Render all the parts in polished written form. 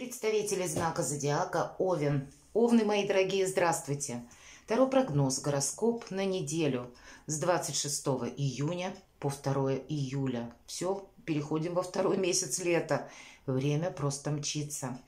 Представители знака зодиака Овен. Овны, мои дорогие, здравствуйте. Таро прогноз, гороскоп на неделю с 26 июня по 2 июля. Все, переходим во второй месяц лета. Время просто мчится.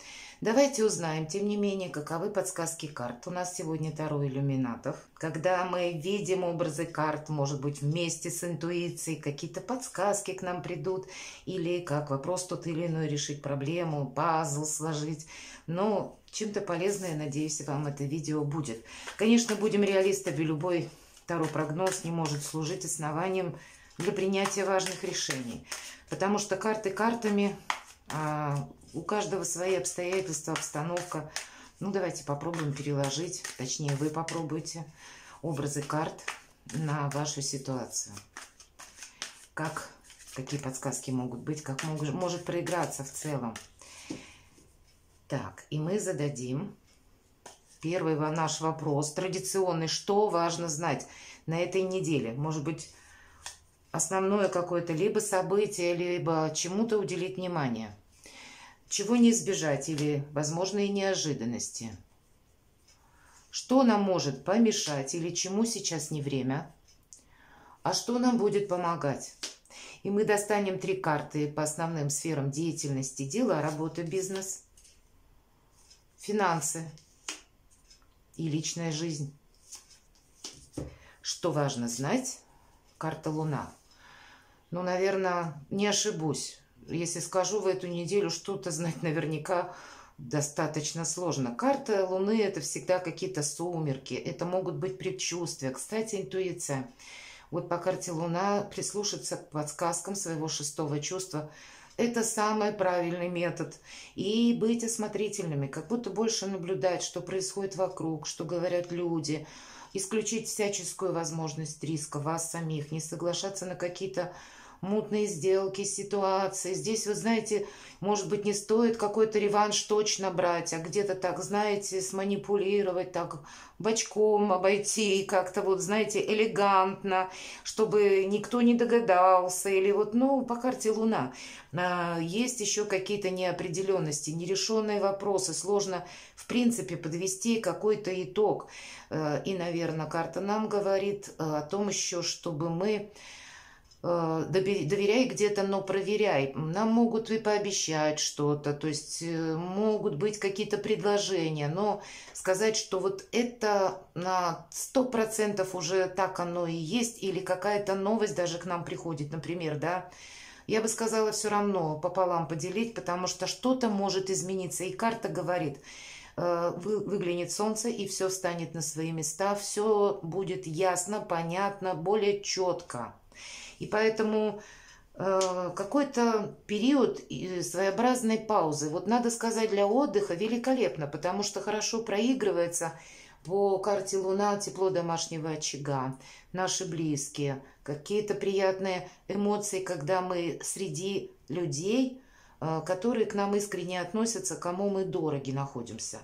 Давайте узнаем, тем не менее, каковы подсказки карт. У нас сегодня Таро иллюминатов. Когда мы видим образы карт, может быть, вместе с интуицией, какие-то подсказки к нам придут, или как вопрос тот или иной решить проблему, пазл сложить. Но чем-то полезное, надеюсь, вам это видео будет. Конечно, будем реалистами, любой Таро-прогноз не может служить основанием для принятия важных решений. Потому что карты картами, у каждого свои обстоятельства, обстановка. Ну, давайте попробуем переложить, точнее, вы попробуйте образы карт на вашу ситуацию. Какие подсказки могут быть, как может проиграться в целом. Так, и мы зададим первый наш вопрос, традиционный. Что важно знать на этой неделе? Может быть, основное какое-то либо событие, либо чему-то уделить внимание. Чего не избежать или возможные неожиданности. Что нам может помешать или чему сейчас не время. А что нам будет помогать. И мы достанем 3 карты по основным сферам деятельности: дела, работа, бизнес, финансы и личная жизнь. Что важно знать? Карта Луна. Ну, наверное, не ошибусь, если скажу, в эту неделю что-то знать наверняка достаточно сложно. Карта Луны – это всегда какие-то сумерки, это могут быть предчувствия. Кстати, интуиция. Вот по карте Луна прислушаться к подсказкам своего 6-го чувства – это самый правильный метод. И быть осмотрительными, как будто больше наблюдать, что происходит вокруг, что говорят люди. Исключить всяческую возможность риска вас самих, не соглашаться на какие-то мутные сделки, ситуации. Здесь, вы знаете, может быть, не стоит какой-то реванш точно брать, а где-то так, знаете, сманипулировать, так бочком обойти, как-то вот, знаете, элегантно, чтобы никто не догадался. Или вот, ну, по карте Луна есть еще какие-то неопределенности, нерешенные вопросы. Сложно, в принципе, подвести какой-то итог. И, наверное, карта нам говорит о том еще, чтобы мы доверяй где-то, но проверяй. Нам могут и пообещать что-то, то есть могут быть какие-то предложения, но сказать, что вот это на 100% уже так оно и есть, или какая-то новость даже к нам приходит, например, да, я бы сказала, все равно пополам поделить, потому что что-то может измениться. И карта говорит, выглянет солнце, и все встанет на свои места, все будет ясно, понятно, более четко. И поэтому какой-то период своеобразной паузы, вот надо сказать, для отдыха великолепно, потому что хорошо проигрывается по карте Луна тепло домашнего очага, наши близкие, какие-то приятные эмоции, когда мы среди людей, которые к нам искренне относятся, кому мы дороги находимся.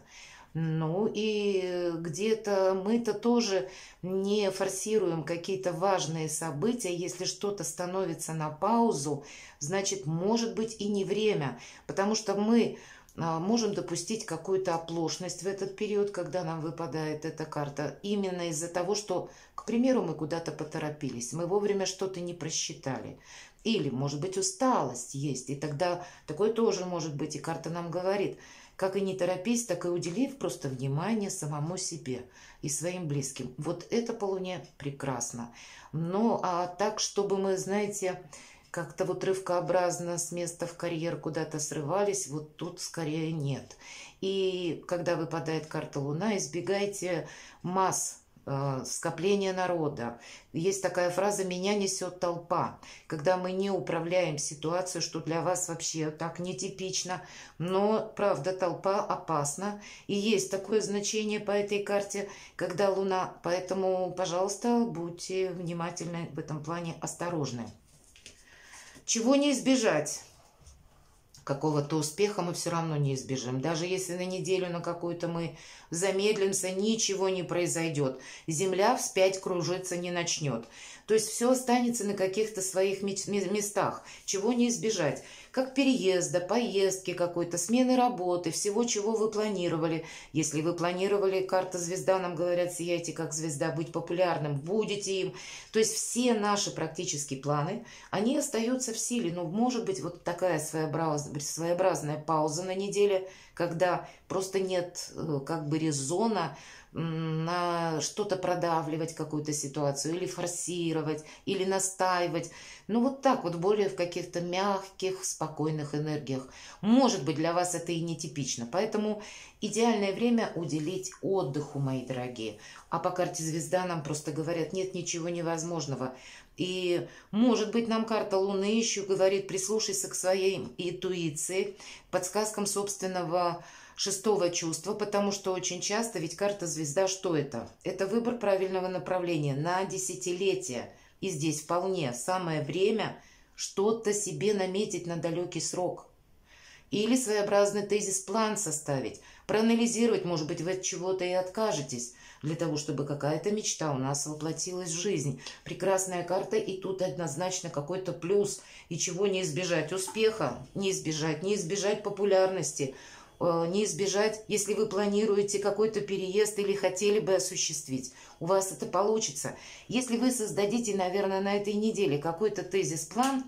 Ну и где-то мы-то тоже не форсируем какие-то важные события. Если что-то становится на паузу, значит, может быть и не время, потому что мы можем допустить какую-то оплошность в этот период, когда нам выпадает эта карта, именно из-за того, что, к примеру, мы куда-то поторопились, мы вовремя что-то не просчитали. Или, может быть, усталость есть, и тогда такое тоже может быть, и карта нам говорит – как и не торопись, так и уделив просто внимание самому себе и своим близким. Вот это по Луне прекрасно. Но так, чтобы мы, знаете, как-то вот рывкообразно с места в карьер куда-то срывались, вот тут скорее нет. И когда выпадает карта Луна, избегайте масс, скопления народа. Есть такая фраза «меня несет толпа». Когда мы не управляем ситуацией, что для вас вообще так нетипично, но, правда, толпа опасна. И есть такое значение по этой карте, когда Луна. Поэтому, пожалуйста, будьте внимательны в этом плане, осторожны. Чего не избежать? Какого-то успеха мы все равно не избежим. Даже если на неделю на какую-то мы замедлимся, ничего не произойдет. Земля вспять кружиться не начнет. То есть все останется на каких-то своих местах. Чего не избежать? как переезда, поездки какой-то, смены работы, всего, чего вы планировали. Если вы планировали, карта звезда, нам говорят, сияйте как звезда, быть популярным, будете им. То есть все наши практически планы, они остаются в силе. Но может быть вот такая своеобразная пауза на неделе, когда просто нет как бы резона на что-то продавливать, какую-то ситуацию, или форсировать, или настаивать. Ну вот так вот, более в каких-то мягких, спокойных энергиях. Может быть, для вас это и нетипично. Поэтому идеальное время уделить отдыху, мои дорогие. А по карте звезда нам просто говорят, нет ничего невозможного. И, может быть, нам карта Луны еще говорит, прислушайся к своей интуиции, подсказкам собственного шестого чувства, потому что очень часто ведь карта звезда, что это? Это выбор правильного направления на десятилетия. И здесь вполне самое время что-то себе наметить на далекий срок. Или своеобразный тезис-план составить, проанализировать, может быть, вы от чего-то и откажетесь, для того, чтобы какая-то мечта у нас воплотилась в жизнь. Прекрасная карта, и тут однозначно какой-то плюс. И чего не избежать? Успеха не избежать популярности, не избежать, если вы планируете какой-то переезд или хотели бы осуществить. У вас это получится. Если вы создадите, наверное, на этой неделе какой-то тезис-план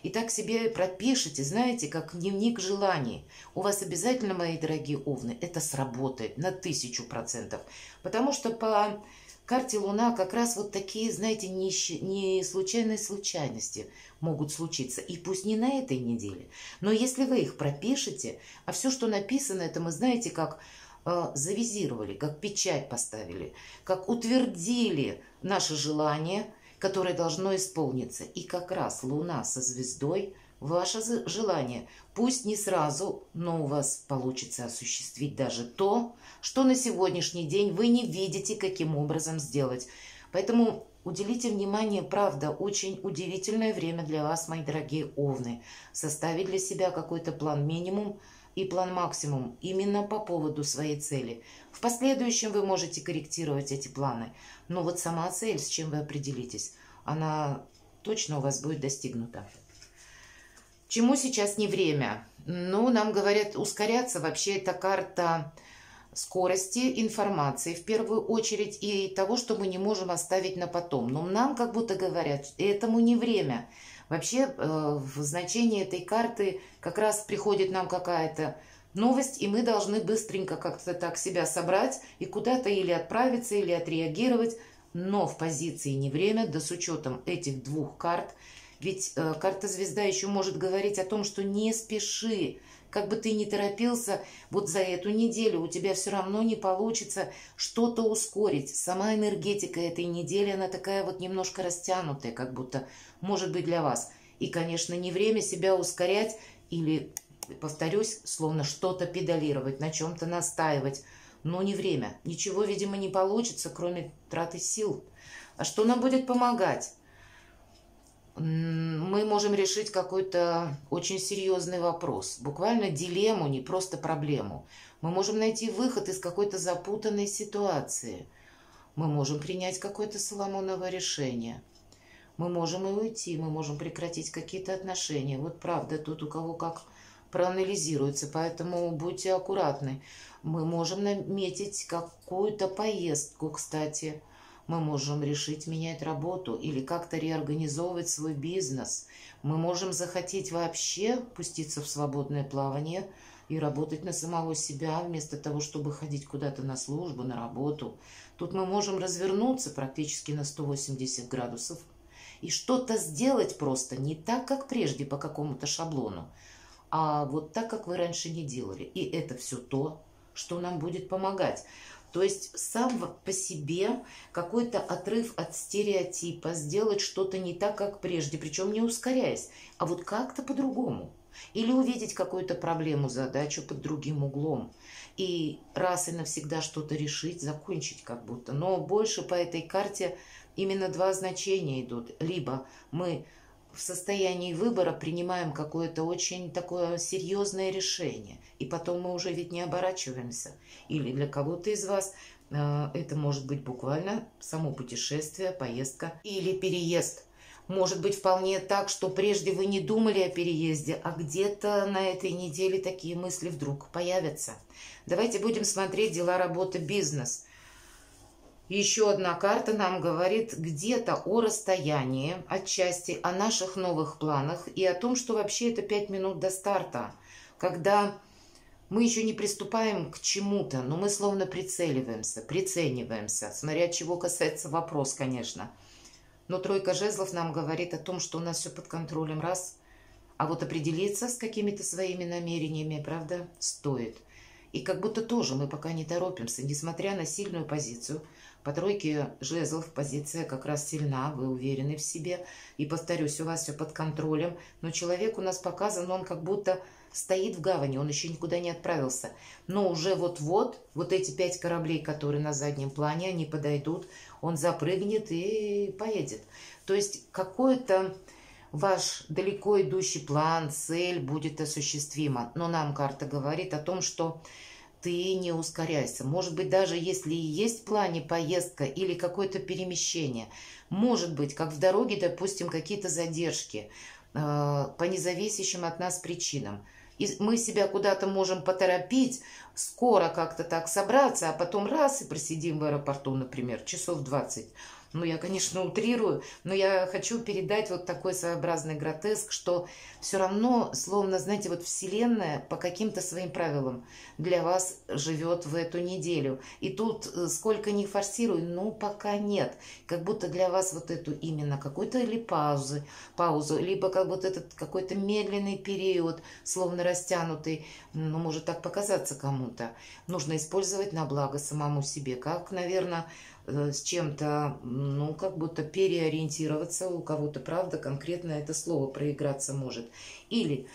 и так себе пропишите, знаете, как дневник желаний, у вас обязательно, мои дорогие овны, это сработает на 1000%. Потому что по карте Луна как раз вот такие, знаете, не случайные случайности могут случиться. И пусть не на этой неделе. Но если вы их пропишете, а все, что написано, это мы, знаете, как завизировали, как печать поставили, как утвердили наше желание, которое должно исполниться. И как раз Луна со звездой, ваше желание, пусть не сразу, но у вас получится осуществить даже то, что на сегодняшний день вы не видите, каким образом сделать. Поэтому уделите внимание, правда, очень удивительное время для вас, мои дорогие овны. Составить для себя какой-то план минимум и план максимум именно по поводу своей цели. В последующем вы можете корректировать эти планы. Но вот сама цель, с чем вы определитесь, она точно у вас будет достигнута. Чему сейчас не время? Ну, нам говорят, ускоряться. Вообще, это карта скорости информации, в первую очередь, и того, что мы не можем оставить на потом. Но нам как будто говорят, этому не время. Вообще, в значении этой карты как раз приходит нам какая-то новость, и мы должны быстренько как-то так себя собрать и куда-то или отправиться, или отреагировать. Но в позиции не время, да с учетом этих двух карт. Ведь карта звезда еще может говорить о том, что не спеши. Как бы ты ни торопился, вот за эту неделю у тебя все равно не получится что-то ускорить. Сама энергетика этой недели, она такая вот немножко растянутая, как будто может быть для вас. И, конечно, не время себя ускорять или, повторюсь, словно что-то педалировать, на чем-то настаивать. Но не время. Ничего, видимо, не получится, кроме траты сил. А что нам будет помогать? Мы можем решить какой-то очень серьезный вопрос, буквально дилемму, не просто проблему. Мы можем найти выход из какой-то запутанной ситуации. Мы можем принять какое-то соломоново решение. Мы можем и уйти, мы можем прекратить какие-то отношения. Вот правда, тут у кого как проанализируется, поэтому будьте аккуратны. Мы можем наметить какую-то поездку, кстати. Мы можем решить менять работу или как-то реорганизовывать свой бизнес. Мы можем захотеть вообще пуститься в свободное плавание и работать на самого себя, вместо того, чтобы ходить куда-то на службу, на работу. Тут мы можем развернуться практически на 180 градусов и что-то сделать просто не так, как прежде, по какому-то шаблону, а вот так, как вы раньше не делали. И это все то, что нам будет помогать. То есть сам по себе какой-то отрыв от стереотипа, сделать что-то не так, как прежде, причем не ускоряясь, а вот как-то по-другому. Или увидеть какую-то проблему, задачу под другим углом. И раз и навсегда что-то решить, закончить как будто. Но больше по этой карте именно два значения идут. Либо мы в состоянии выбора принимаем какое-то очень такое серьезное решение, и потом мы уже ведь не оборачиваемся. Или для кого-то из вас это может быть буквально само путешествие, поездка или переезд. Может быть вполне так, что прежде вы не думали о переезде, а где-то на этой неделе такие мысли вдруг появятся. Давайте будем смотреть дела, работа, бизнес. Еще одна карта нам говорит где-то о расстоянии, отчасти о наших новых планах и о том, что вообще это 5 минут до старта, когда мы еще не приступаем к чему-то, но мы словно прицениваемся, смотря чего касается вопрос, конечно. Но тройка жезлов нам говорит о том, что у нас все под контролем, раз, а вот определиться с какими-то своими намерениями, правда, стоит. И как будто тоже мы пока не торопимся, несмотря на сильную позицию. По тройке жезлов позиция как раз сильна, вы уверены в себе. И повторюсь, у вас все под контролем. Но человек у нас показан, он как будто стоит в гавани, он еще никуда не отправился. Но уже вот-вот, вот эти 5 кораблей, которые на заднем плане, они подойдут, он запрыгнет и поедет. То есть какой-то ваш далеко идущий план, цель будет осуществима. Но нам карта говорит о том, что ты не ускоряйся. Может быть, даже если и есть в плане поездка или какое-то перемещение, может быть, как в дороге, допустим, какие-то задержки по независящим от нас причинам. И мы себя куда-то можем поторопить, скоро как-то так собраться, а потом раз и просидим в аэропорту, например, часов 20. Ну, я, конечно, утрирую, но я хочу передать вот такой своеобразный гротеск, что все равно, словно, знаете, вот Вселенная по каким-то своим правилам для вас живет в эту неделю. И тут сколько ни форсируй, ну, пока нет. Как будто для вас вот эту именно какую-то или паузу, либо как вот этот какой-то медленный период, словно растянутый, ну, может так показаться кому-то, нужно использовать на благо самому себе. Как, наверное, с чем-то, ну, как будто переориентироваться, у кого-то, правда, конкретно это слово проиграться может. Или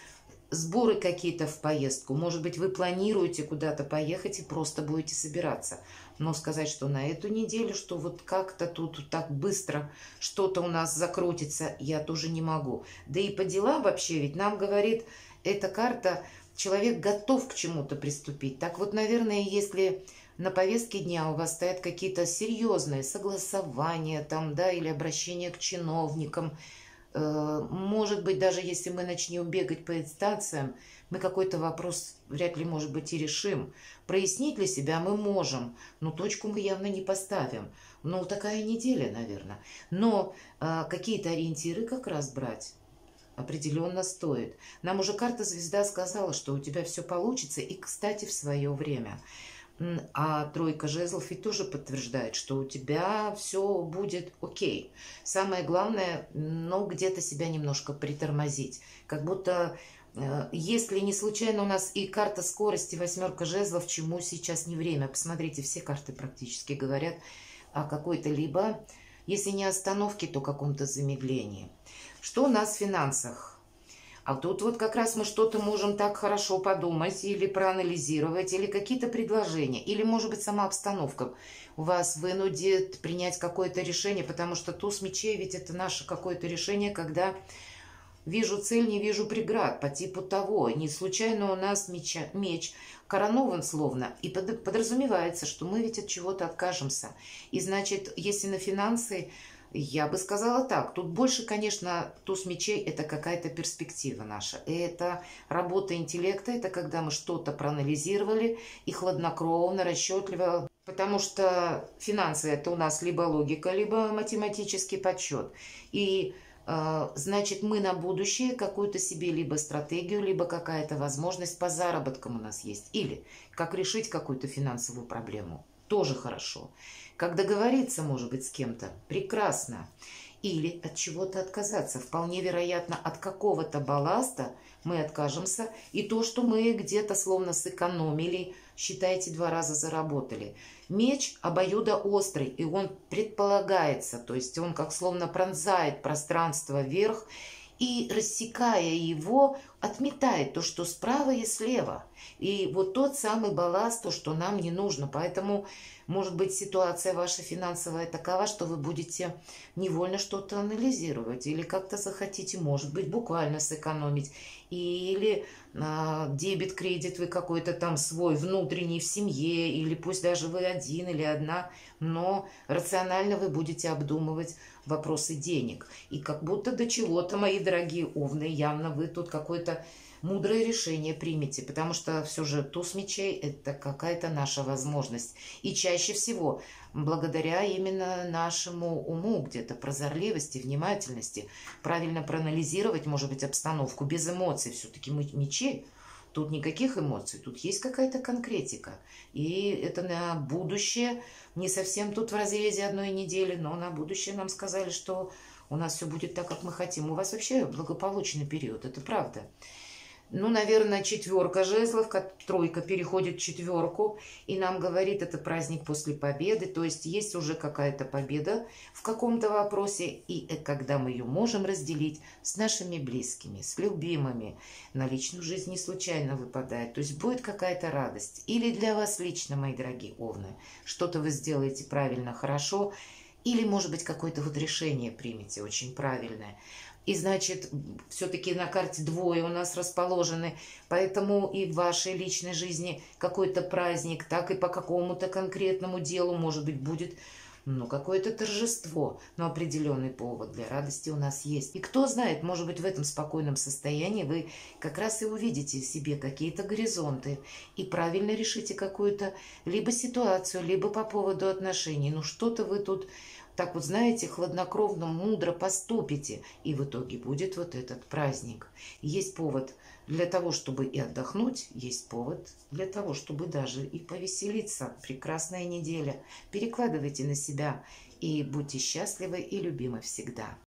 сборы какие-то в поездку. Может быть, вы планируете куда-то поехать и просто будете собираться. Но сказать, что на эту неделю, что вот как-то тут так быстро что-то у нас закрутится, я тоже не могу. Да и по делам вообще, ведь нам говорит эта карта, человек готов к чему-то приступить. Так вот, наверное, если на повестке дня у вас стоят какие-то серьезные согласования там, да, или обращения к чиновникам, может быть, даже если мы начнем бегать по инстанциям, мы какой-то вопрос вряд ли, может быть, и решим. Прояснить для себя мы можем, но точку мы явно не поставим. Ну, такая неделя, наверное. Но какие-то ориентиры как раз брать определенно стоит. Нам уже карта Звезда сказала, что у тебя все получится, и, кстати, в свое время. А тройка жезлов ведь тоже подтверждает, что у тебя все будет окей. Самое главное, ну, где-то себя немножко притормозить. Как будто, если не случайно у нас и карта скорости, 8 жезлов, чему сейчас не время. Посмотрите, все карты практически говорят о какой-то либо, если не остановке, то каком-то замедлении. Что у нас в финансах? А тут вот как раз мы что-то можем так хорошо подумать или проанализировать, или какие-то предложения, или, может быть, сама обстановка вас вынудит принять какое-то решение, потому что туз мечей ведь это наше какое-то решение, когда вижу цель, не вижу преград, по типу того. Не случайно у нас меч коронован словно, и подразумевается, что мы ведь от чего-то откажемся. И значит, если на финансы... Я бы сказала так, тут больше, конечно, туз мечей – это какая-то перспектива наша. Это работа интеллекта, это когда мы что-то проанализировали и хладнокровно, расчетливо. Потому что финансы – это у нас либо логика, либо математический подсчет. И значит, мы на будущее какую-то себе либо стратегию, либо какая-то возможность по заработкам у нас есть. Или как решить какую-то финансовую проблему. Тоже хорошо. Как договориться, может быть, с кем-то? Прекрасно. Или от чего-то отказаться. Вполне вероятно, от какого-то балласта мы откажемся. И то, что мы где-то словно сэкономили, считайте, 2 раза заработали. Меч обоюдоострый, и он предполагается. То есть он как словно пронзает пространство вверх. И рассекая его, отметает то, что справа и слева. И вот тот самый балласт, то, что нам не нужно. Поэтому, может быть, ситуация ваша финансовая такова, что вы будете невольно что-то анализировать. Или как-то захотите, может быть, буквально сэкономить. Или дебет, кредит вы какой-то там свой внутренний в семье. Или пусть даже вы один или одна. Но рационально вы будете обдумывать вопросы денег. И как будто до чего-то, мои дорогие овны, явно вы тут какое-то мудрое решение примете, потому что все же туз мечей – это какая-то наша возможность. И чаще всего благодаря именно нашему уму, где-то прозорливости, внимательности, правильно проанализировать, может быть, обстановку без эмоций. Все-таки мы мечи, тут никаких эмоций, тут есть какая-то конкретика. И это на будущее, не совсем тут в разрезе одной недели, но на будущее нам сказали, что у нас все будет так, как мы хотим. У вас вообще благополучный период, это правда. Ну, наверное, четверка жезлов, тройка переходит в четверку, и нам говорит, это праздник после победы, то есть есть уже какая-то победа в каком-то вопросе, и когда мы ее можем разделить с нашими близкими, с любимыми, на личную жизнь не случайно выпадает, то есть будет какая-то радость. Или для вас лично, мои дорогие овны, что-то вы сделаете правильно, хорошо, или, может быть, какое-то вот решение примете очень правильное. И, значит, все-таки на карте двое у нас расположены, поэтому и в вашей личной жизни какой-то праздник, так и по какому-то конкретному делу, может быть, будет, ну, какое-то торжество, но определенный повод для радости у нас есть. И кто знает, может быть, в этом спокойном состоянии вы как раз и увидите в себе какие-то горизонты и правильно решите какую-то либо ситуацию, либо по поводу отношений. Ну, что-то вы тут так вот, знаете, хладнокровно, мудро поступите, и в итоге будет вот этот праздник. Есть повод для того, чтобы и отдохнуть, есть повод для того, чтобы даже и повеселиться. Прекрасная неделя. Перекладывайте на себя и будьте счастливы и любимы всегда.